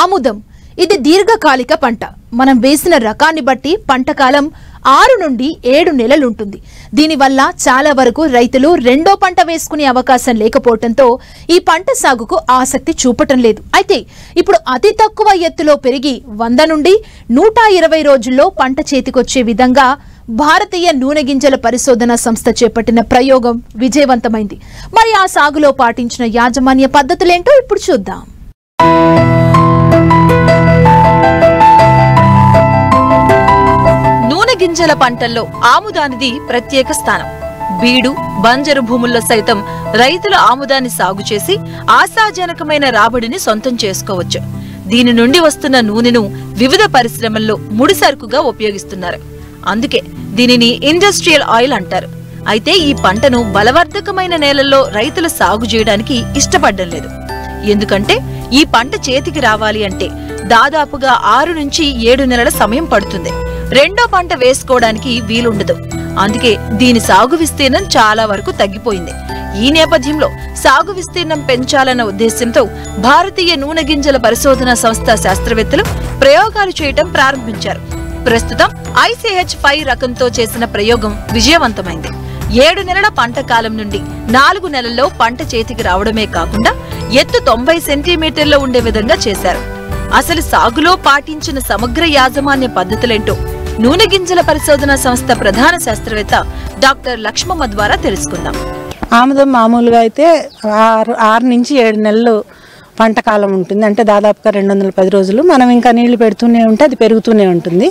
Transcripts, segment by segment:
ఆముదం ఇది దీర్ఘకాలిక పంట. మనం వేసిన రకాన్ని బట్టి పంట కాలం 6 నుండి 7 నెలలుంటుంది. దీనివల్ల చాలా వరకు రైతులు రెండో పంట వేసుకునే అవకాశం లేకపోవడంతో ఈ పంట సాగుకు ఆసక్తి చూపటం లేదు. అయితే ఇప్పుడు అతి తక్కువ ఎత్తులో పెరిగి 100 నుండి 120 రోజుల్లో పంట చేతికొచ్చే విధంగా భారతీయ నూనె గింజల పరిశోధన సంస్థ చేపట్టిన ప్రయోగం విజయవంతమైంది. మరి ఆ సాగులో పాటించిన యాజమాన్య పద్ధతులేంటో ఇప్పుడు చూద్దాం. నూనె గింజల పంటల్లో ఆముదానిది ప్రత్యేక స్థానం. బీడు, బంజరు భూముల్లో సైతం రైతులు ఆముదాన్ని సాగు చేసి ఆశాజనకమైన రాబడిని సొంతం చేసుకోవచ్చు. దీని నుండి వస్తున్న నూనెను వివిధ పరిశ్రమల్లో ముడిసరుకుగా ఉపయోగిస్తున్నారు. అందుకే దీనిని ఇండస్ట్రియల్ ఆయిల్ అంటారు. అయితే ఈ పంటను బలవర్ధకమైన నేలల్లో రైతులు సాగు చేయడానికి ఇష్టపడడం లేదు. ఎందుకంటే ఈ పంట చేతికి రావాలి అంటే దాదాపుగా 6 నుంచి 7 నెలల సమయం పడుతుంది. రెండో పంట వేసుకోవడానికి వీలుండదు. అందుకే దీని సాగు విస్తీర్ణం చాలా వరకు తగ్గిపోయింది. ఈ నేపథ్యంలో సాగు విస్తీర్ణం పెంచాలన్న ఉద్దేశంతో భారతీయ నూనె గింజల పరిశోధన సంస్థ శాస్త్రవేత్తలు ప్రయోగాలు చేయటం ప్రారంభించారు. ప్రస్తుతం ICH5 రకంతో చేసిన ప్రయోగం విజయవంతమైంది. 7 నెలల పంట కాలం నుండి 4 నెలల్లో పంట చేతికి రావడమే కాకుండా ఎత్తు 90 సెంటీమీటర్లు ఉండే విధంగా చేశారు. అసలు సాగులో పాటించిన సమగ్ర యాజమాన్య పద్ధతులేంటో నూనె గింజల పరిశోధన సంస్థ ప్రధాన శాస్త్రవేత్త డాక్టర్ లక్ష్మమ్మ ద్వారా తెలుసుకుందాం. ఆముదం మామూలుగా అయితే 6 నుంచి 7 నెలలు పంట కాలం ఉంటుంది. అంటే దాదాపుగా 210 రోజులు. మనం ఇంకా నీళ్లు పెడుతూనే ఉంటే అది పెరుగుతూనే ఉంటుంది.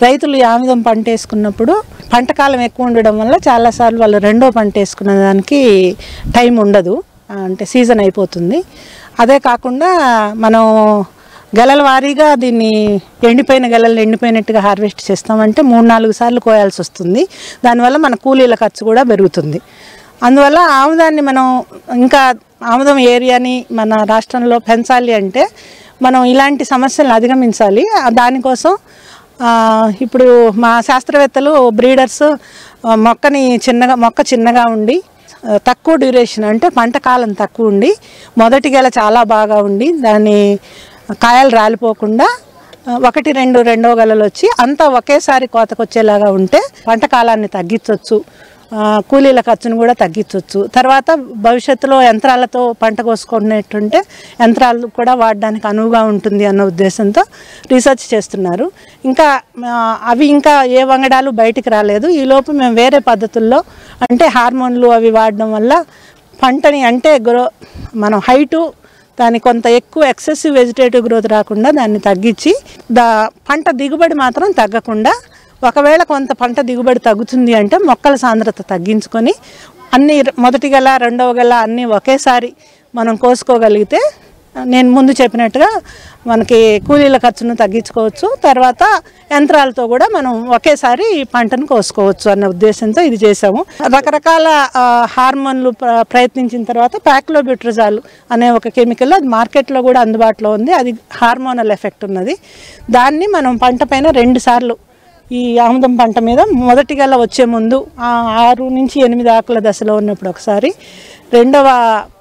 రైతులు ఈ ఆముదం పంట వేసుకున్నప్పుడు పంట కాలం ఎక్కువ ఉండడం వల్ల చాలాసార్లు వాళ్ళు రెండో పంట వేసుకునే దానికి టైం ఉండదు. అంటే సీజన్ అయిపోతుంది. అదే కాకుండా మనం గెలల వారీగా దీన్ని ఎండిపోయిన గెలలు ఎండిపోయినట్టుగా హార్వెస్ట్ చేస్తామంటే 3-4 సార్లు కోయాల్సి వస్తుంది. దానివల్ల మన కూలీల ఖర్చు కూడా పెరుగుతుంది. అందువల్ల ఆముదాన్ని మనం ఇంకా ఆముదం ఏరియాని మన రాష్ట్రంలో పెంచాలి అంటే మనం ఇలాంటి సమస్యలను అధిగమించాలి. దానికోసం ఇప్పుడు మా శాస్త్రవేత్తలు బ్రీడర్స్ మొక్క చిన్నగా ఉండి తక్కువ డ్యూరేషన్ అంటే పంట కాలం తక్కువ ఉండి మొదటి గెల చాలా బాగా ఉండి దాని కాయలు రాలిపోకుండా 1-2 రెండో గెలలు వచ్చి అంతా ఒకేసారి కోతకొచ్చేలాగా ఉంటే పంట కాలాన్ని తగ్గించవచ్చు, కూలీల ఖర్చును కూడా తగ్గించవచ్చు. తర్వాత భవిష్యత్తులో యంత్రాలతో పంట కోసుకునేటుంటే యంత్రాలు కూడా వాడడానికి అనువుగా ఉంటుంది అన్న ఉద్దేశంతో రీసెర్చ్ చేస్తున్నారు. ఇంకా ఏ వంగడాలు బయటికి రాలేదు. ఈలోపు మేము వేరే పద్ధతుల్లో అంటే హార్మోన్లు అవి వాడడం వల్ల పంటని అంటే మనం హైటు దాని కొంత ఎక్కువ ఎక్సెసివ్ వెజిటేటివ్ గ్రోత్ రాకుండా దాన్ని తగ్గించి పంట దిగుబడి మాత్రం తగ్గకుండా ఒకవేళ కొంత పంట దిగుబడి తగ్గుతుంది అంటే మొక్కల సాంద్రత తగ్గించుకొని అన్ని మొదటి గెల రెండవ గెల అన్నీ ఒకేసారి మనం కోసుకోగలిగితే నేను ముందు చెప్పినట్టుగా మనకి కూలీల ఖర్చును తగ్గించుకోవచ్చు. తర్వాత యంత్రాలతో కూడా మనం ఒకేసారి పంటను కోసుకోవచ్చు అన్న ఉద్దేశంతో ఇది చేసాము. రకరకాల హార్మోన్లు ప్రయత్నించిన తర్వాత ప్యాక్లోబ్యూట్రజాల్ అనే ఒక కెమికల్ అది మార్కెట్లో కూడా అందుబాటులో ఉంది. అది హార్మోనల్ ఎఫెక్ట్ ఉన్నది. దాన్ని మనం పంట పైన 2 సార్లు ఈ ఆముదం పంట మీద మొదటి గెల వచ్చే ముందు 6 నుంచి 8 ఆకుల దశలో ఉన్నప్పుడు ఒకసారి, రెండవ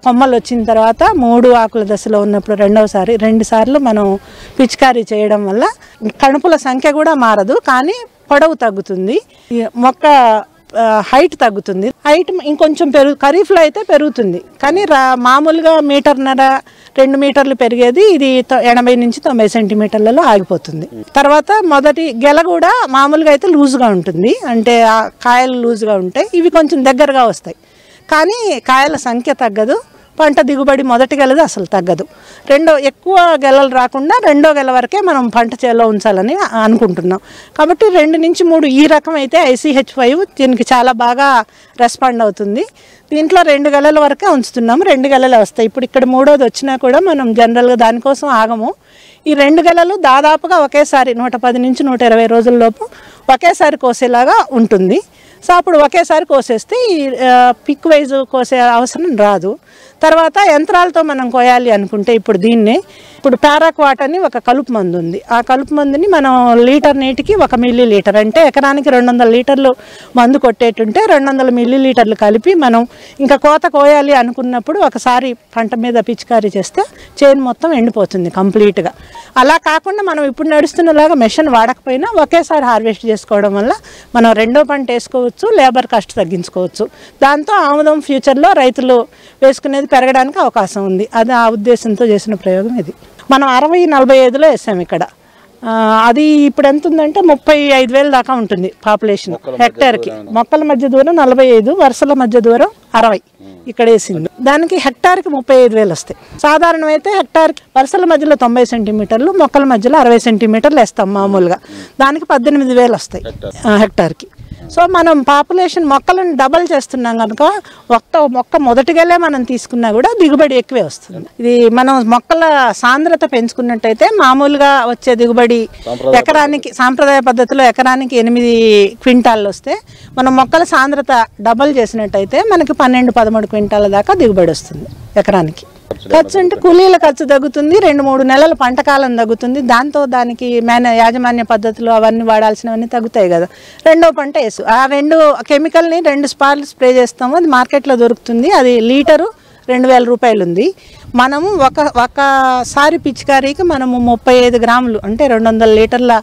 కొమ్మలు వచ్చిన తర్వాత 3 ఆకుల దశలో ఉన్నప్పుడు రెండవసారి, 2 సార్లు మనం పిచికారీ చేయడం వల్ల కణుపుల సంఖ్య కూడా మారదు, కానీ పొడవు తగ్గుతుంది, మొక్క హైట్ తగ్గుతుంది. హైట్ ఇంకొంచెం ఖరీఫ్లో అయితే పెరుగుతుంది, కానీ మామూలుగా 1.5-2 మీటర్లు పెరిగేది ఇది 80 నుంచి 90 సెంటీమీటర్లలో ఆగిపోతుంది. తర్వాత మొదటి గెల కూడా మామూలుగా అయితే లూజ్గా ఉంటుంది, అంటే కాయలు లూజ్గా ఉంటాయి. ఇవి కొంచెం దగ్గరగా వస్తాయి, కానీ కాయల సంఖ్య తగ్గదు, పంట దిగుబడి మొదటి గెలది అసలు తగ్గదు. ఎక్కువ గెలలు రాకుండా రెండో గెల వరకే మనం పంట చేలో ఉంచాలని అనుకుంటున్నాం. కాబట్టి 2 నుంచి 3 ఈ రకం అయితే ICH5 దీనికి చాలా బాగా రెస్పాండ్ అవుతుంది. దీంట్లో 2 గెలల వరకే ఉంచుతున్నాము, 2 గెలలే వస్తాయి. ఇప్పుడు ఇక్కడ 3వది వచ్చినా కూడా మనం జనరల్గా దానికోసం ఆగము. ఈ 2 గెలలు దాదాపుగా ఒకేసారి 110 నుంచి 120 రోజుల్లోపు ఒకేసారి కోసేలాగా ఉంటుంది. సో అప్పుడు ఒకేసారి కోసేస్తే ఈ పిక్ వైజ్ కోసే అవసరం రాదు. తర్వాత యంత్రాలతో మనం కోయాలి అనుకుంటే ఇప్పుడు పారాక్వాట్ అని ఒక కలుపు మందు ఉంది. ఆ కలుపు మందుని మనం లీటర్ నీటికి 1 మిల్లీలీటర్ అంటే ఎకరానికి 200 లీటర్లు మందు కొట్టేటుంటే 200 మిల్లీలీటర్లు కలిపి మనం ఇంకా కోత కోయాలి అనుకున్నప్పుడు ఒకసారి పంట మీద పిచికారీ చేస్తే చేను మొత్తం ఎండిపోతుంది కంప్లీట్గా. అలా కాకుండా మనం ఇప్పుడు నడుస్తున్నలాగా మెషిన్ వాడకపోయినా ఒకేసారి హార్వెస్ట్ చేసుకోవడం వల్ల మనం రెండో పంట వేసుకోవచ్చు, లేబర్ కాస్ట్ తగ్గించుకోవచ్చు. దాంతో ఆముదం ఫ్యూచర్లో రైతులు వేసుకునేది పెరగడానికి అవకాశం ఉంది. అది ఆ ఉద్దేశంతో చేసిన ప్రయోగం ఇది. మనం 60-45లో వేసాం ఇక్కడ. అది ఇప్పుడు ఎంత ఉందంటే 35,000 దాకా ఉంటుంది పాపులేషన్ హెక్టార్కి. మొక్కల మధ్య దూరం 45, వరుసల మధ్య దూరం 60 ఇక్కడ వేసింది. దానికి హెక్టార్కి 35,000 వస్తాయి. సాధారణం అయితే హెక్టార్కి వరుసల మధ్యలో 90 సెంటీమీటర్లు, మొక్కల మధ్యలో 60 సెంటీమీటర్లు వేస్తాం మామూలుగా. దానికి 18,000 వస్తాయి హెక్టార్కి. సో మనం పాపులేషన్ మొక్కలను డబల్ చేస్తున్నాం కనుక మొక్క మొదటిగలే మనం తీసుకున్నా కూడా దిగుబడి ఎక్కువే వస్తుంది. ఇది మనం మొక్కల సాంద్రత పెంచుకున్నట్టయితే మామూలుగా వచ్చే దిగుబడి ఎకరానికి సాంప్రదాయ పద్ధతిలో ఎకరానికి 8 క్వింటాళ్ళు వస్తే మనం మొక్కల సాంద్రత డబల్ చేసినట్టయితే మనకి 12-13 క్వింటాల దాకా దిగుబడి వస్తుంది ఎకరానికి. ఖర్చు అంటే కూలీల ఖర్చు తగ్గుతుంది, 2-3 నెలల పంట కాలం తగ్గుతుంది. దాంతో దానికి యాజమాన్య పద్ధతులు అవన్నీ వాడాల్సినవన్నీ తగ్గుతాయి కదా. రెండో పంట వేసు ఆ 2 కెమికల్ని 2 సార్లు స్ప్రే చేస్తాము. అది మార్కెట్లో దొరుకుతుంది. అది లీటరు 2,000 రూపాయలు ఉంది. మనము ఒకసారి పిచికారీకి మనము 35 గ్రాములు అంటే 200 లీటర్ల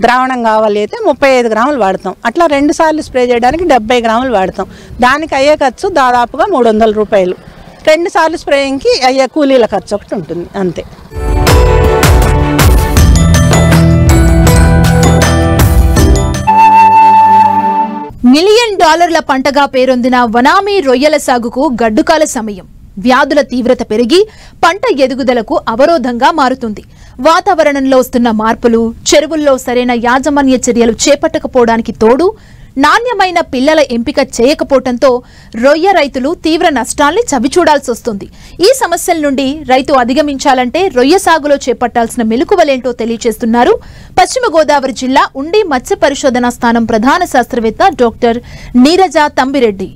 ద్రావణం కావాలి అయితే 35 గ్రాములు వాడతాం. అట్లా 2 సార్లు స్ప్రే చేయడానికి 70 గ్రాములు వాడతాం. దానికి అయ్యే ఖర్చు దాదాపుగా 300 రూపాయలు. 2 సార్లు స్ప్రేయింగ్కి అయ్యే కూలీల ఖర్చు ఒకటి ఉంటుంది అంతే. $1 మిలియన్ పంటగా పేరొందిన వనామీ రొయ్యల సాగుకు గడ్డుకాల సమయం. వ్యాధుల తీవ్రత పెరిగి పంట ఎదుగుదలకు అవరోధంగా మారుతుంది. వాతావరణంలో వస్తున్న మార్పులు, చెరువుల్లో సరైన యాజమాన్య చర్యలు చేపట్టకపోవడానికి తోడు నాణ్యమైన పిల్లల ఎంపిక చేయకపోవడంతో రొయ్య రైతులు తీవ్ర నష్టాల్ని చవిచూడాల్సి వస్తుంది. ఈ సమస్యల నుండి రైతు అధిగమించాలంటే రొయ్య సాగులో చేపట్టాల్సిన మెలకువలేంటో తెలియజేస్తున్నారు పశ్చిమ గోదావరి జిల్లా ఉండి మత్స్య పరిశోధనా స్థానం ప్రధాన శాస్త్రవేత్త డాక్టర్ నీరజ తంబిరెడ్డి.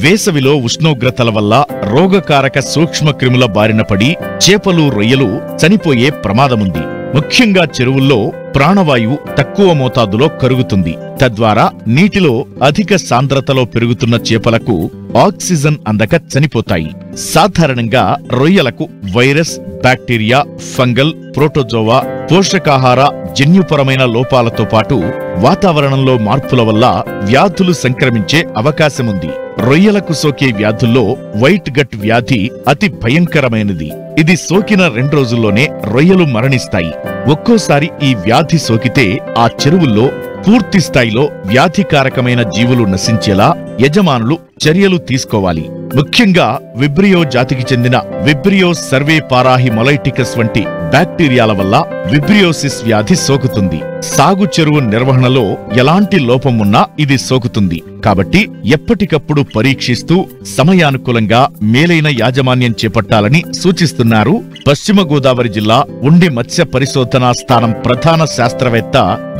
వేసవిలో ఉష్ణోగ్రతల వల్ల రోగకారక సూక్ష్మ క్రిముల బారిన పడి చేపలు, రొయ్యలు చనిపోయే ప్రమాదముంది. ముఖ్యంగా చెరువుల్లో ప్రాణవాయువు తక్కువ మోతాదులో కరుగుతుంది. తద్వారా నీటిలో అధిక సాంద్రతలో పెరుగుతున్న చేపలకు ఆక్సిజన్ అందక చనిపోతాయి. సాధారణంగా రొయ్యలకు వైరస్, బ్యాక్టీరియా, ఫంగల్, ప్రోటోజోవా, పోషకాహార జన్యుపరమైన లోపాలతో పాటు వాతావరణంలో మార్పుల వల్ల వ్యాధులు సంక్రమించే అవకాశముంది. రొయ్యలకు సోకే వ్యాధుల్లో వైట్ గట్ వ్యాధి అతి భయంకరమైనది. ఇది సోకిన 2 రోజుల్లోనే రొయ్యలు మరణిస్తాయి. ఒక్కోసారి ఈ వ్యాధి సోకితే ఆ చెరువుల్లో పూర్తి స్థాయిలో వ్యాధికారకమైన జీవులు నశించేలా యజమానులు చర్యలు తీసుకోవాలి. ముఖ్యంగా విబ్రియో జాతికి చెందిన విబ్రియో సర్వే పారాహి మొలైటికస్ వంటి బ్యాక్టీరియాల వల్ల విబ్రియోసిస్ వ్యాధి సోకుతుంది. సాగు చెరువు నిర్వహణలో ఎలాంటి లోపం ఉన్నా ఇది సోకుతుంది. కాబట్టి ఎప్పటికప్పుడు పరీక్షిస్తూ సమయానుకూలంగా మేలైన యాజమాన్యం చేపట్టాలని సూచిస్తున్నారు పశ్చిమ గోదావరి జిల్లా ఉండి మత్స్య పరిశోధనా స్థానం ప్రధాన శాస్త్రవేత్త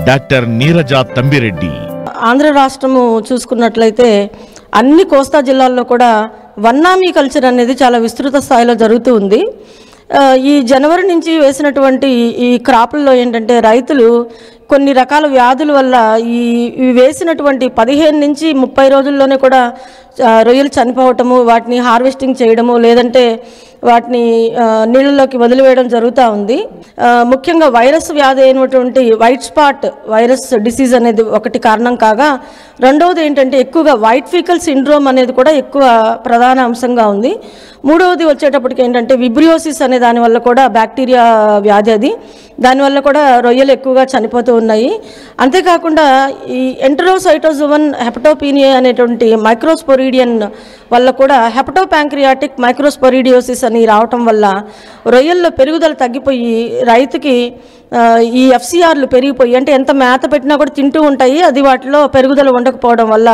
డాక్టర్ నీరజ తంబిరెడ్డి. ఆంధ్ర రాష్ట్రము చూసుకున్నట్లయితే అన్ని కోస్తా జిల్లాల్లో కూడా వన్నామీ కల్చర్ అనేది చాలా విస్తృత స్థాయిలో జరుగుతూ ఉంది. ఈ జనవరి నుంచి వేసినటువంటి ఈ క్రాపుల్లో ఏంటంటే రైతులు కొన్ని రకాల వ్యాధుల వల్ల ఈ వేసినటువంటి 15 నుంచి 30 రోజుల్లోనే కూడా రొయ్యలు చనిపోవటము, వాటిని హార్వెస్టింగ్ చేయడము, లేదంటే వాటిని నీళ్ళలోకి వదిలివేయడం జరుగుతూ ఉంది. ముఖ్యంగా వైరస్ వ్యాధి అయినటువంటి వైట్ స్పాట్ వైరస్ డిసీజ్ అనేది ఒకటి కారణం కాగా, రెండవది ఏంటంటే ఎక్కువగా వైట్ ఫీకల్ సిండ్రోమ్ అనేది కూడా ఎక్కువ ప్రధాన అంశంగా ఉంది. మూడవది వచ్చేటప్పటికి ఏంటంటే విబ్రియోసిస్ అనే దానివల్ల కూడా బ్యాక్టీరియా వ్యాధి, అది దానివల్ల కూడా రొయ్యలు ఎక్కువగా చనిపోతూ ఉన్నాయి. అంతేకాకుండా ఈ ఎంటరోసైటోజోవన్ హెపటోపీనియా అనేటువంటి మైక్రోస్పోరిడియన్ వల్ల కూడా హెపటోపాంక్రియాటిక్ మైక్రోస్పోరిడియోసిస్ అని రావటం వల్ల రొయ్యల్లో పెరుగుదల తగ్గిపోయి రైతుకి ఈ ఎఫ్సిఆర్లు పెరిగిపోయి, అంటే ఎంత మేత పెట్టినా కూడా తింటూ ఉంటాయి, అది వాటిలో పెరుగుదల ఉండకపోవడం వల్ల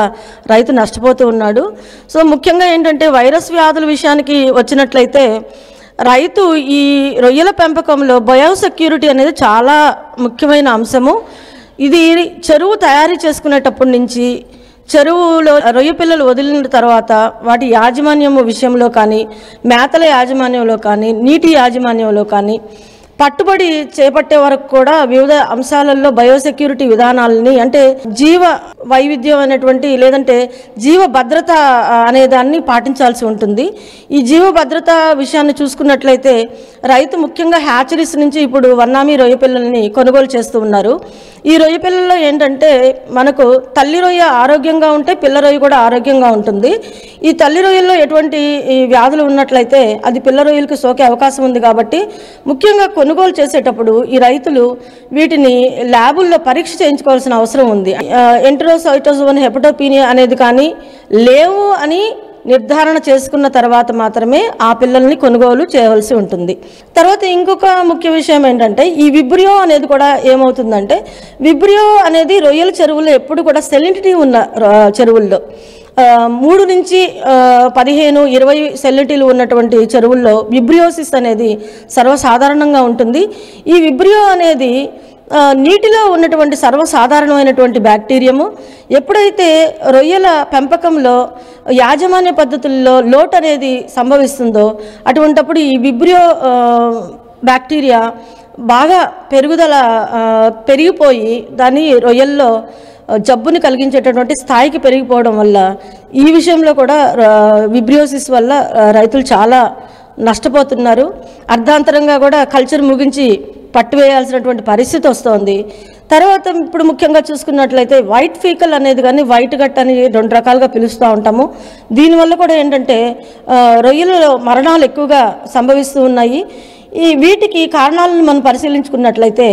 రైతు నష్టపోతూ ఉన్నాడు. సో ముఖ్యంగా ఏంటంటే వైరస్ వ్యాధుల విషయానికి వచ్చినట్లయితే రైతు ఈ రొయ్యల పెంపకంలో బయోసెక్యూరిటీ అనేది చాలా ముఖ్యమైన అంశము. ఇది చెరువు తయారు చేసుకునేటప్పటి నుంచి చెరువులో రొయ్య పిల్లలు వదిలిన తర్వాత వాటి యాజమాన్యం విషయంలో కానీ, మేతల యాజమాన్యంలో కానీ, నీటి యాజమాన్యంలో కానీ, పట్టుబడి చేపట్టే వరకు కూడా వివిధ అంశాలలో బయోసెక్యూరిటీ విధానాలని, అంటే జీవ వైవిధ్యం అనేటువంటి లేదంటే జీవ భద్రత అనే దాన్ని పాటించాల్సి ఉంటుంది. ఈ జీవ భద్రత విషయాన్ని చూసుకున్నట్లయితే రైతు ముఖ్యంగా హ్యాచరీస్ నుంచి ఇప్పుడు వన్నామీ రొయ్య పిల్లల్ని కొనుగోలు చేస్తూ ఉన్నారు. ఈ రొయ్య పిల్లల్లో ఏంటంటే మనకు తల్లి రొయ్య ఆరోగ్యంగా ఉంటే పిల్ల రొయ్య కూడా ఆరోగ్యంగా ఉంటుంది. ఈ తల్లి రొయ్యల్లో ఎటువంటి వ్యాధులు ఉన్నట్లయితే అది పిల్ల రొయ్యలకు సోకే అవకాశం ఉంది. కాబట్టి ముఖ్యంగా కొనుగోలు చేసేటప్పుడు ఈ రైతులు వీటిని ల్యాబుల్లో పరీక్ష చేయించుకోవాల్సిన అవసరం ఉంది. ఎంటెరోసైటోజోన్ హెపటోపీనియా అనేది కానీ లేవు అని నిర్ధారణ చేసుకున్న తర్వాత మాత్రమే ఆ పిల్లల్ని కొనుగోలు చేయవలసి ఉంటుంది. తర్వాత ఇంకొక ముఖ్య విషయం ఏంటంటే ఈ విబ్రియో అనేది కూడా ఏమవుతుందంటే, విబ్రియో అనేది రొయ్యల చెరువుల్లో ఎప్పుడు కూడా సెలినిటీ ఉన్న చెరువుల్లో 3 నుంచి 15-20 సెలినిటీలు ఉన్నటువంటి చెరువుల్లో విబ్రియోసిస్ అనేది సర్వసాధారణంగా ఉంటుంది. ఈ విబ్రియో అనేది నీటిలో ఉన్నటువంటి సర్వసాధారణమైనటువంటి బ్యాక్టీరియము. ఎప్పుడైతే రొయ్యల పెంపకంలో యాజమాన్య పద్ధతుల్లో లోటు అనేది సంభవిస్తుందో అటువంటప్పుడు ఈ విబ్రియో బ్యాక్టీరియా బాగా పెరిగిపోయి దాన్ని రొయ్యల్లో జబ్బుని కలిగించేటటువంటి స్థాయికి పెరిగిపోవడం వల్ల ఈ విషయంలో కూడా విబ్రియోసిస్ వల్ల రైతులు చాలా నష్టపోతున్నారు. అర్ధాంతరంగా కూడా కల్చర్ ముగించి పట్టువేయాల్సినటువంటి పరిస్థితి వస్తుంది. తర్వాత ఇప్పుడు ముఖ్యంగా చూసుకున్నట్లయితే వైట్ ఫీకల్ అనేది కానీ వైట్ గట్ అని 2 రకాలుగా పిలుస్తూ ఉంటాము. దీనివల్ల కూడా ఏంటంటే రొయ్యలలో మరణాలు ఎక్కువగా సంభవిస్తూ ఉన్నాయి. వీటికి కారణాలను మనం పరిశీలించుకున్నట్లయితే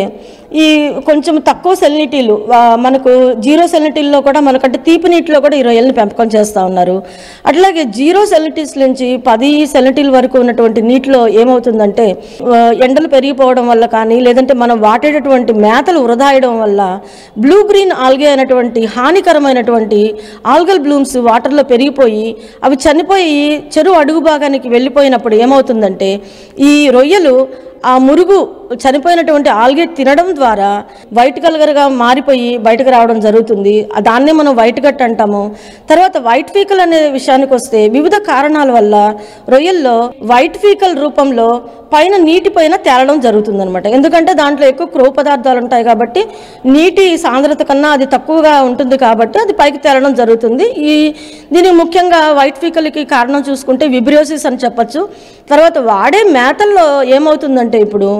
ఈ కొంచెం తక్కువ సెలినిటీలు మనకు 0 సెలినిటీల్లో కూడా మనకంటే తీపి నీటిలో కూడా ఈ రొయ్యల్ని పెంపకం చేస్తూ ఉన్నారు. అట్లాగే 0 సెలినిటీస్ నుంచి 10 సెలినిటీల వరకు ఉన్నటువంటి నీటిలో ఏమవుతుందంటే ఎండలు పెరిగిపోవడం వల్ల కానీ లేదంటే మనం వాడేటటువంటి మేతలు వృధాయడం వల్ల బ్లూ గ్రీన్ ఆల్గే అనేటువంటి హానికరమైనటువంటి ఆల్గల్ బ్లూమ్స్ వాటర్లో పెరిగిపోయి అవి చనిపోయి చెరువు అడుగు భాగానికి వెళ్ళిపోయినప్పుడు ఏమవుతుందంటే ఈ రొయ్యలు ఆ మురుగు చనిపోయినటువంటి ఆల్గే తినడం ద్వారా వైట్ కలర్గా మారిపోయి బయటకు రావడం జరుగుతుంది. దాన్నే మనం వైట్ గట్ అంటాము. తర్వాత వైట్ ఫీకల్ అనే విషయానికి వస్తే వివిధ కారణాల వల్ల రొయ్యల్లో వైట్ ఫీకల్ రూపంలో పైన నీటి పైన తేలడం జరుగుతుంది అనమాట. ఎందుకంటే దాంట్లో ఎక్కువ క్రొవ్వు పదార్థాలు ఉంటాయి కాబట్టి నీటి సాంద్రత కన్నా అది తక్కువగా ఉంటుంది కాబట్టి అది పైకి తేలడం జరుగుతుంది. దీనికి ముఖ్యంగా వైట్ ఫీకల్కి కారణం చూసుకుంటే విబ్రియోసిస్ అని చెప్పచ్చు. తర్వాత వాడే మేతల్లో ఏమవుతుందంటే ఇప్పుడు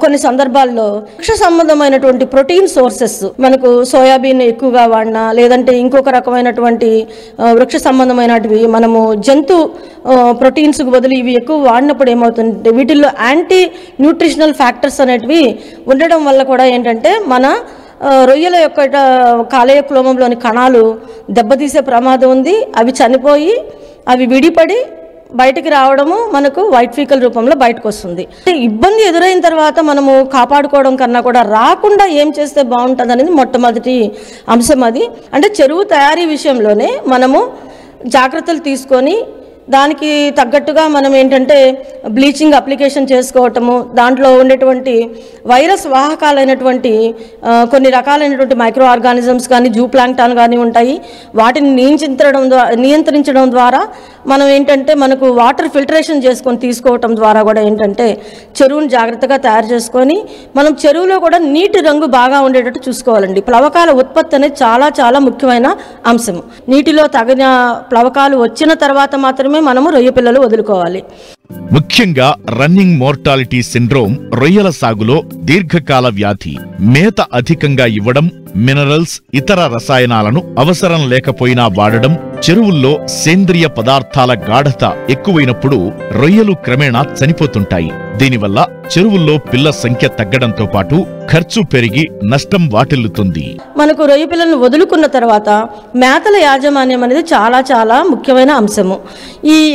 కొన్ని సందర్భాల్లో వృక్ష సంబంధమైనటువంటి ప్రోటీన్ సోర్సెస్ మనకు సోయాబీన్ ఎక్కువగా వాడినా లేదంటే ఇంకొక రకమైనటువంటి వృక్ష సంబంధమైనటివి మనము జంతు ప్రోటీన్స్కు బదులు ఇవి ఎక్కువ వాడినప్పుడు ఏమవుతుందంటే వీటిల్లో యాంటీ న్యూట్రిషనల్ ఫ్యాక్టర్స్ అనేటివి ఉండడం వల్ల కూడా ఏంటంటే మన రొయ్యల యొక్క కాలేయ క్లోమంలోని కణాలు దెబ్బతీసే ప్రమాదం ఉంది. అవి చనిపోయి అవి విడిపడి బయటికి రావడము మనకు వైట్ ఫీకల్ రూపంలో బయటకు వస్తుంది. ఇబ్బంది ఎదురైన తర్వాత మనము కాపాడుకోవడం కన్నా కూడా రాకుండా ఏం చేస్తే బాగుంటుంది అనేది మొట్టమొదటి అంశం. అది అంటే చెరువు తయారీ విషయంలోనే మనము జాగ్రత్తలు తీసుకొని దానికి తగ్గట్టుగా మనం ఏంటంటే బ్లీచింగ్ అప్లికేషన్ చేసుకోవటము, దాంట్లో ఉండేటువంటి వైరస్ వాహకాలైనటువంటి కొన్ని రకాలైనటువంటి మైక్రో ఆర్గానిజమ్స్ కానీ జూ ప్లాంక్టాన్ కానీ ఉంటాయి. వాటిని నియంత్రించడం ద్వారా మనం ఏంటంటే మనకు వాటర్ ఫిల్టరేషన్ చేసుకొని తీసుకోవటం ద్వారా కూడా ఏంటంటే చెరువును జాగ్రత్తగా తయారు చేసుకొని మనం చెరువులో కూడా నీటి రంగు బాగా ఉండేటట్టు చూసుకోవాలండి. ప్లవకాల ఉత్పత్తి అనేది చాలా చాలా ముఖ్యమైన అంశము. నీటిలో తగిన ప్లవకాలు వచ్చిన తర్వాత మాత్రమే మనము రొయ్య పిల్లలు వదులుకోవాలి. ముఖ్యంగా రన్నింగ్ మోర్టాలిటీ సిండ్రోమ్ రొయ్యల సాగులో దీర్ఘకాల వ్యాధి. మేత అధికంగా ఇవ్వడం, మినరల్స్, ఇతర రసాయనాలను అవసరం లేకపోయినా వాడడం, చెరువుల్లో సేంద్రియ పదార్థాల గాఢత ఎక్కువైనప్పుడు రొయ్యలు క్రమేణా చనిపోతుంటాయి. దీనివల్ల చెరువుల్లో పిల్ల సంఖ్య తగ్గడంతో పాటు ఖర్చు పెరిగి నష్టం వాటిల్లుతుంది. మనకు రొయ్య పిల్లలను వదులుకున్న తర్వాత మేతల యాజమాన్యం అనేది చాలా చాలా ముఖ్యమైన అంశము.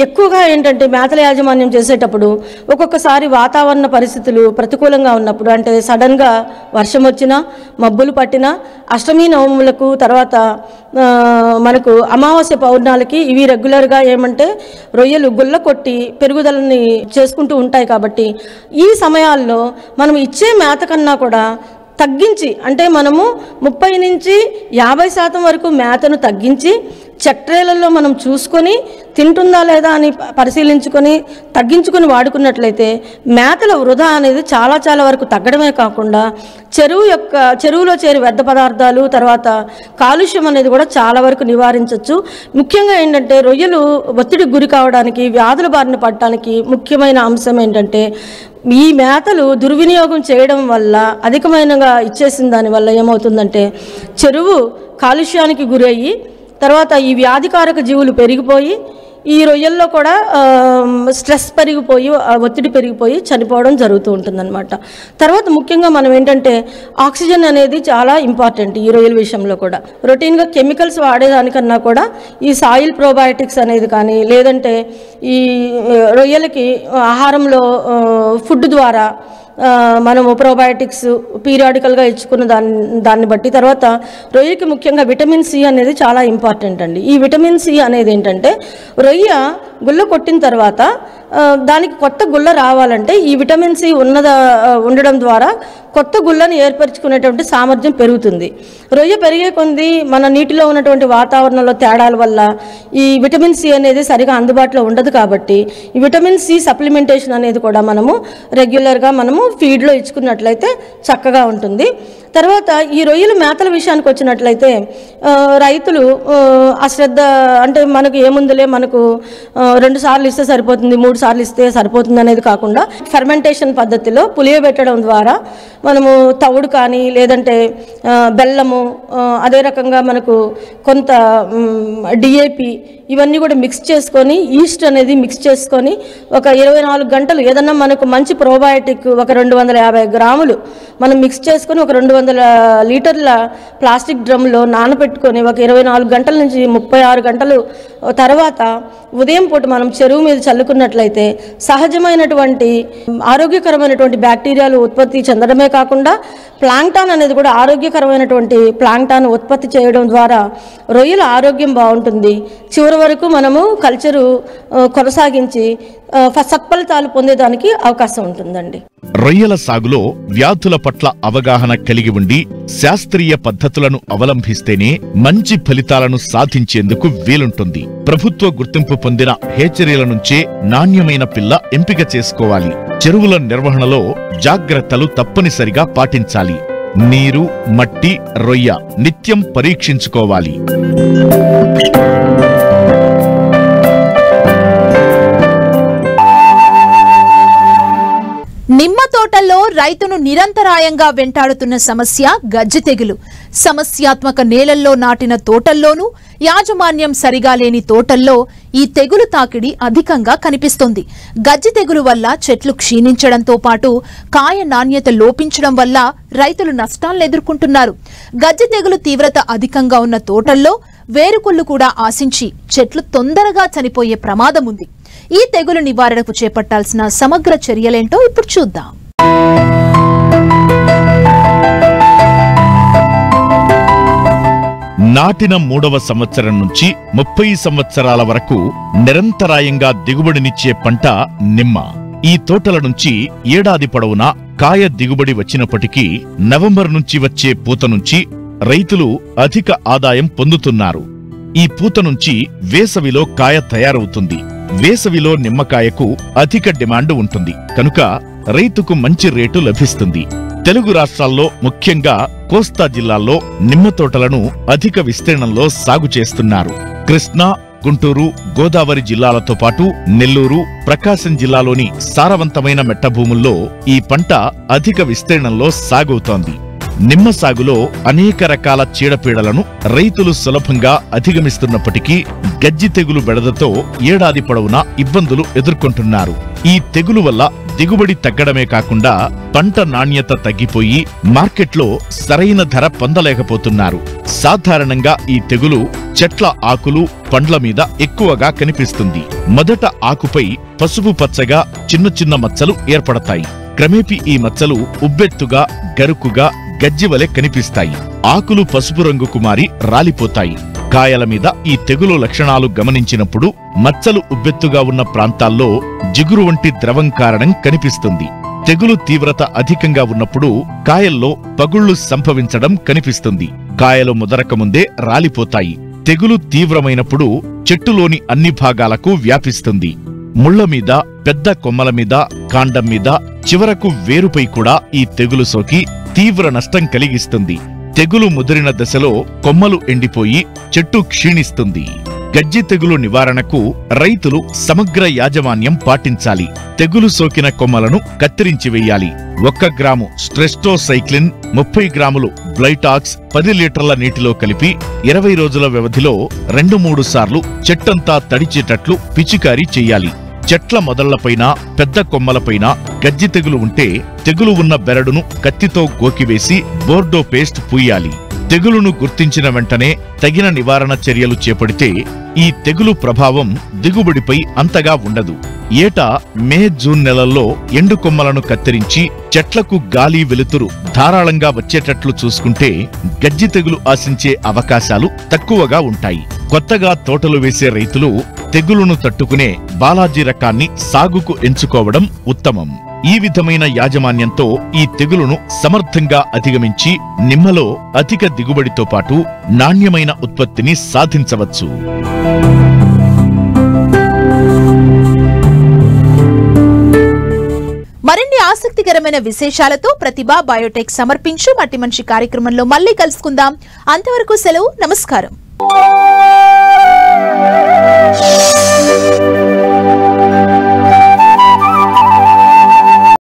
ఎక్కువగా ఏంటంటే మేతల యాజమాన్యం చేసేటప్పుడు ఒక్కొక్కసారి వాతావరణ పరిస్థితులు ప్రతికూలంగా ఉన్నప్పుడు, అంటే సడన్గా వర్షం వచ్చినా మబ్బులు పట్టినా అష్టమి నవములకు తర్వాత మనకు అమావాస్య పౌర్ణాలకి ఇవి రెగ్యులర్గా ఏమంటే రొయ్యలు గుల్ల కొట్టి పెరుగుదలని చేసుకుంటూ ఉంటాయి. కాబట్టి ఈ సమయాల్లో మనం ఇచ్చే మేత కన్నా కూడా తగ్గించి, అంటే మనము 30 నుంచి 50% వరకు మేతను తగ్గించి చట్రేలలో మనం చూసుకొని తింటుందా లేదా అని పరిశీలించుకొని తగ్గించుకొని వాడుకున్నట్లయితే మేతల వృధా అనేది చాలా చాలా వరకు తగ్గడమే కాకుండా చెరువులో చేరి వ్యర్థ పదార్థాలు తర్వాత కాలుష్యం అనేది కూడా చాలా వరకు నివారించవచ్చు. ముఖ్యంగా ఏంటంటే రొయ్యలు ఒత్తిడికి గురి కావడానికి, వ్యాధుల బారిన పడటానికి ముఖ్యమైన అంశం ఏంటంటే ఈ మేతలు దుర్వినియోగం చేయడం వల్ల అధికమైనగా ఇచ్చేసిన దానివల్ల ఏమవుతుందంటే చెరువు కాలుష్యానికి గురయ్యి తర్వాత ఈ వ్యాధికారక జీవులు పెరిగిపోయి ఈ రొయ్యల్లో కూడా స్ట్రెస్ పెరిగిపోయి ఒత్తిడి పెరిగిపోయి చనిపోవడం జరుగుతూ ఉంటుందన్నమాట. తర్వాత ముఖ్యంగా మనం ఏంటంటే ఆక్సిజన్ అనేది చాలా ఇంపార్టెంట్ ఈ రొయ్యల విషయంలో కూడా. రొటీన్గా కెమికల్స్ వాడేదానికన్నా కూడా ఈ సాయిల్ ప్రోబయాటిక్స్ అనేది కానీ లేదంటే ఈ రొయ్యలకి ఆహారంలో ఫుడ్ ద్వారా మనము ప్రోబయాటిక్స్ పీరియాడికల్గా ఇచ్చుకున్న దాన్ని బట్టి తర్వాత రొయ్యకి ముఖ్యంగా విటమిన్ సి అనేది చాలా ఇంపార్టెంట్ అండి. ఈ విటమిన్ సి అనేది ఏంటంటే రొయ్య గుల్ల కొట్టిన తర్వాత దానికి కొత్త గుల్ల రావాలంటే ఈ విటమిన్ సి ఉండడం ద్వారా కొత్త గుళ్ళని ఏర్పరచుకునేటువంటి సామర్థ్యం పెరుగుతుంది. రొయ్య పెరిగే కొద్ది మన నీటిలో ఉన్నటువంటి వాతావరణంలో తేడాల వల్ల ఈ విటమిన్ సి అనేది సరిగా అందుబాటులో ఉండదు. కాబట్టి ఈ విటమిన్ సి సప్లిమెంటేషన్ అనేది కూడా మనము రెగ్యులర్గా మనము ఫీడ్లో ఇచ్చుకున్నట్లయితే చక్కగా ఉంటుంది. తర్వాత ఈ రొయ్యల మేతల విషయానికి వచ్చినట్లయితే రైతులు అశ్రద్ధ అంటే మనకు ఏముందులే మనకు 2 సార్లు ఇస్తే సరిపోతుంది 3 సార్లు ఇస్తే సరిపోతుంది అనేది కాకుండా ఫెర్మెంటేషన్ పద్ధతిలో పులియబెట్టడం ద్వారా మనము తవుడు కానీ లేదంటే బెల్లము అదే రకంగా మనకు కొంత డిఏపి ఇవన్నీ కూడా మిక్స్ చేసుకొని ఈస్ట్ అనేది మిక్స్ చేసుకొని ఒక 24 గంటలు ఏదన్నా మనకు మంచి ప్రోబయాటిక్ ఒక 250 గ్రాములు మనం మిక్స్ చేసుకొని ఒక 200 లీటర్ల ప్లాస్టిక్ డ్రమ్లో నానబెట్టుకొని ఒక 24 గంటల నుంచి 36 గంటలు తర్వాత ఉదయం పూట మనం చెరువు మీద చల్లుకున్నట్లయితే సహజమైనటువంటి ఆరోగ్యకరమైనటువంటి బ్యాక్టీరియాలు ఉత్పత్తి చెందడమే కాకుండా ప్లాంక్టాన్ అనేది కూడా ఆరోగ్యకరమైనటువంటి ప్లాంక్టాన్ ఉత్పత్తి చేయడం ద్వారా రొయ్యల ఆరోగ్యం బాగుంటుంది. చివరి వరకు మనము కల్చరు కొనసాగించి సత్ఫలితాలు పొందేదానికి అవకాశం ఉంటుందండి. రొయ్యల సాగులో వ్యాధుల పట్ల అవగాహన కలిగి ఉండి శాస్త్రీయ పద్ధతులను అవలంబిస్తేనే మంచి ఫలితాలను సాధించేందుకు వీలుంటుంది. ప్రభుత్వ గుర్తింపు పొందిన హేచరీల నుంచే నాణ్యమైన పిల్ల ఎంపిక చేసుకోవాలి. చెరువుల నిర్వహణలో జాగ్రత్తలు తప్పనిసరిగా పాటించాలి. నీరు, మట్టి, రొయ్య నిత్యం పరీక్షించుకోవాలి. నిమ్మ తోటల్లో రైతును నిరంతరాయంగా వెంటాడుతున్న సమస్య గజ్జి తెగులు. సమస్యాత్మక నేలల్లో నాటిన తోటల్లోనూ యాజమాన్యం సరిగా లేని తోటల్లో ఈ తెగులు తాకిడి అధికంగా కనిపిస్తోంది. గజ్జి తెగులు వల్ల చెట్లు క్షీణించడంతో పాటు కాయ నాణ్యత లోపించడం వల్ల రైతులు నష్టాలను ఎదుర్కొంటున్నారు. గజ్జి తెగులు తీవ్రత అధికంగా ఉన్న తోటల్లో వేరుకుళ్లు కూడా ఆశించి చెట్లు తొందరగా చనిపోయే ప్రమాదం ఉంది. ఈ తెగులు నివారణకు చేపట్టాల్సిన సమగ్ర చర్యలేంటో ఇప్పుడు చూద్దాం. నాటిన 3వ సంవత్సరం నుంచి 30 సంవత్సరాల వరకు నిరంతరాయంగా దిగుబడినిచ్చే పంట నిమ్మ. ఈ తోటల నుంచి ఏడాది పొడవునా కాయ దిగుబడి వచ్చినప్పటికీ నవంబర్ నుంచి వచ్చే పూత నుంచి రైతులు అధిక ఆదాయం పొందుతున్నారు. ఈ పూత నుంచి వేసవిలో కాయ తయారవుతుంది. వేసవిలో నిమ్మకాయకు అధిక డిమాండ్ ఉంటుంది కనుక రైతుకు మంచి రేటు లభిస్తుంది. తెలుగు రాష్ట్రాల్లో ముఖ్యంగా కోస్తా జిల్లాల్లో నిమ్మ తోటలను అధిక విస్తీర్ణంలో సాగు చేస్తున్నారు. కృష్ణా, గుంటూరు, గోదావరి జిల్లాలతో పాటు నెల్లూరు, ప్రకాశం జిల్లాలోని సారవంతమైన మెట్టభూముల్లో ఈ పంట అధిక విస్తీర్ణంలో సాగవుతోంది. నిమ్మ సాగులో అనేక రకాల చీడపీడలను రైతులు సులభంగా అధిగమిస్తున్నప్పటికీ గజ్జి తెగులు బెడదతో ఏడాది పొడవునా ఇబ్బందులు ఎదుర్కొంటున్నారు. ఈ తెగులు వల్ల దిగుబడి తగ్గడమే కాకుండా పంట నాణ్యత తగ్గిపోయి మార్కెట్లో సరైన ధర పొందలేకపోతున్నారు. సాధారణంగా ఈ తెగులు చెట్ల ఆకులు, పండ్ల మీద ఎక్కువగా కనిపిస్తుంది. మొదట ఆకుపై పసుపు పచ్చగా చిన్న చిన్న మచ్చలు ఏర్పడతాయి. క్రమేపీ ఈ మచ్చలు ఉబ్బెత్తుగా, గరుకుగా, గజ్జివలె కనిపిస్తాయి. ఆకులు పసుపు రంగుకు మారి రాలిపోతాయి. కాయల మీద ఈ తెగులు లక్షణాలు గమనించినప్పుడు మచ్చలు ఉబ్బెత్తుగా ఉన్న ప్రాంతాల్లో జిగురు వంటి ద్రవం కారణం కనిపిస్తుంది. తెగులు తీవ్రత అధికంగా ఉన్నప్పుడు కాయల్లో పగుళ్లు సంభవించడం కనిపిస్తుంది. కాయలు ముదరకముందే రాలిపోతాయి. తెగులు తీవ్రమైనప్పుడు చెట్టులోని అన్ని భాగాలకు వ్యాపిస్తుంది. ముళ్ల మీద, పెద్ద కొమ్మల మీద, కాండం మీద, చివరకు వేరుపై కూడా ఈ తెగులు సోకి తీవ్ర నష్టం కలిగిస్తుంది. తెగులు ముదిరిన దశలో కొమ్మలు ఎండిపోయి చెట్టు క్షీణిస్తుంది. గజ్జి తెగులు నివారణకు రైతులు సమగ్ర యాజమాన్యం పాటించాలి. తెగులు సోకిన కొమ్మలను కత్తిరించి వెయ్యాలి. 1 గ్రాము స్ట్రెస్టోసైక్లిన్, 30 గ్రాములు బ్లైటాక్స్ 10 లీటర్ల నీటిలో కలిపి 20 రోజుల వ్యవధిలో 2-3 సార్లు చెట్టంతా తడిచేటట్లు పిచికారీ చెయ్యాలి. చెట్ల మొదళ్లపైన, పెద్ద కొమ్మలపైన గజ్జి తెగులు ఉంటే తెగులు ఉన్న బెరడును కత్తితో గోకివేసి బోర్డో పేస్ట్ పూయాలి. తెగులును గుర్తించిన వెంటనే తగిన నివారణ చర్యలు చేపడితే ఈ తెగులు ప్రభావం దిగుబడిపై అంతగా ఉండదు. ఏటా మే, జూన్ నెలల్లో ఎండు కొమ్మలను కత్తిరించి చెట్లకు గాలి, వెలుతురు ధారాళంగా వచ్చేటట్లు చూసుకుంటే గజ్జి తెగులు ఆశించే అవకాశాలు తక్కువగా ఉంటాయి. కొత్తగా తోటలు వేసే రైతులు తెగులును తట్టుకునే బాలాజీ రకాన్ని సాగుకు ఎంచుకోవడం ఉత్తమం. ఈ విధమైన యాజమాన్యంతో ఈ తెగులును సమర్థంగా అధిగమించి నిమ్మలో అధిక దిగుబడితో పాటు నాణ్యమైన ఉత్పత్తిని సాధించవచ్చు. మరిన్ని ఆసక్తికరమైన విశేషాలతో ప్రతిభ బయోటెక్ సమర్పించు మట్టి మనిషి కార్యక్రమంలో మళ్ళీ కలుసుకుందాం. అంతవరకు సెలవు. నమస్కారం.